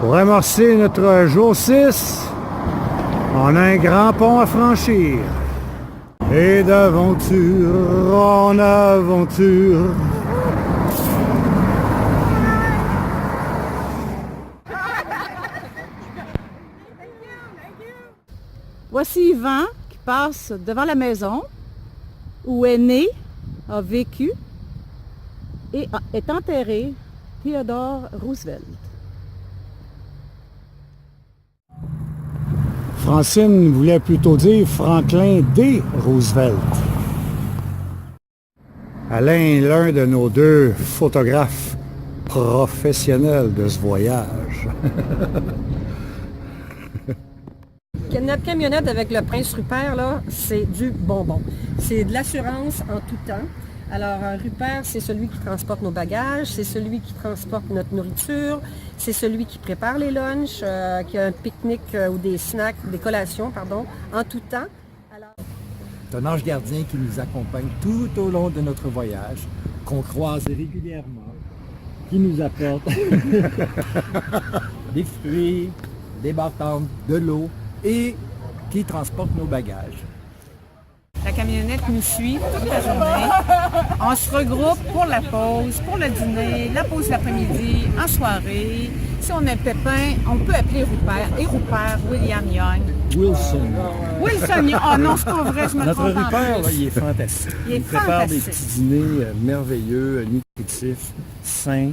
Pour amorcer notre jour 6, on a un grand pont à franchir. Et d'aventure en aventure. Voici Yvan qui passe devant la maison où est né, a vécu et est enterré Theodore Roosevelt. Francine voulait plutôt dire Franklin D. Roosevelt. Alain est l'un de nos deux photographes professionnels de ce voyage. Notre camionnette avec le Prince Rupert, là, c'est du bonbon. C'est de l'assurance en tout temps. Alors, Rupert, c'est celui qui transporte nos bagages, c'est celui qui transporte notre nourriture, c'est celui qui prépare les lunchs, qui a un pique-nique ou des snacks, des collations, pardon, en tout temps. Alors... C'est un ange gardien qui nous accompagne tout au long de notre voyage, qu'on croise régulièrement, qui nous apporte des fruits, des bâtons, de l'eau et qui transporte nos bagages. La camionnette nous suit toute la journée. On se regroupe pour la pause, pour le dîner, la pause l'après-midi, en soirée. Si on a un pépin, on peut appeler Rupert. Et Rupert, William Young. Wilson. Wilson Young. Oh non, c'est pas vrai, je me Notre trompe en Rupert, là, plus. il est fantastique. Il est prépare des fantastique. petits dîners merveilleux, nutritifs, sains.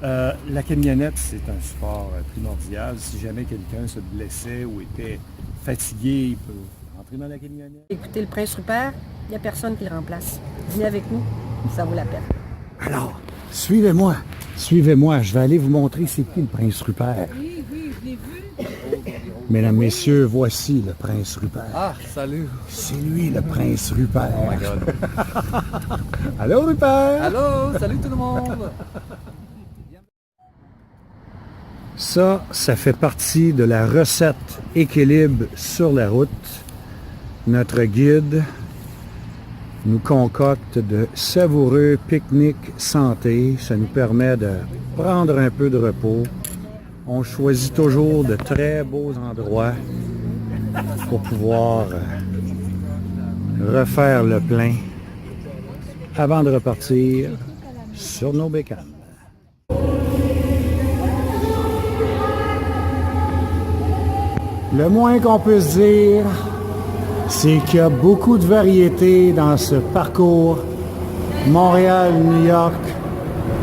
La camionnette, c'est un support primordial. Si jamais quelqu'un se blessait ou était fatigué, il peut rentrer dans la camionnette. Écoutez, le Prince Rupert, il n'y a personne qui le remplace. Venez avec nous, ça vaut la peine. Alors, suivez-moi. Suivez-moi, je vais aller vous montrer c'est qui le Prince Rupert. Oui, je l'ai vu. Mesdames, Messieurs, voici le Prince Rupert. Ah, salut! C'est lui le Prince Rupert. Oh my God! Allô Rupert? Allô! Salut tout le monde! Ça fait partie de la recette équilibre sur la route. Notre guide nous concocte de savoureux pique-niques santé. Ça nous permet de prendre un peu de repos. On choisit toujours de très beaux endroits pour pouvoir refaire le plein avant de repartir sur nos bécanes. Le moins qu'on puisse dire, c'est qu'il y a beaucoup de variétés dans ce parcours Montréal-New York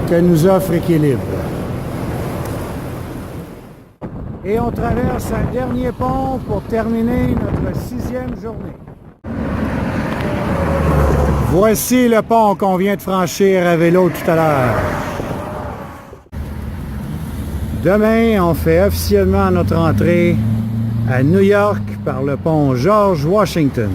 que nous offre Équilibre. Et on traverse un dernier pont pour terminer notre 6e journée. Voici le pont qu'on vient de franchir à vélo tout à l'heure. Demain, on fait officiellement notre entrée à New York par le pont George Washington.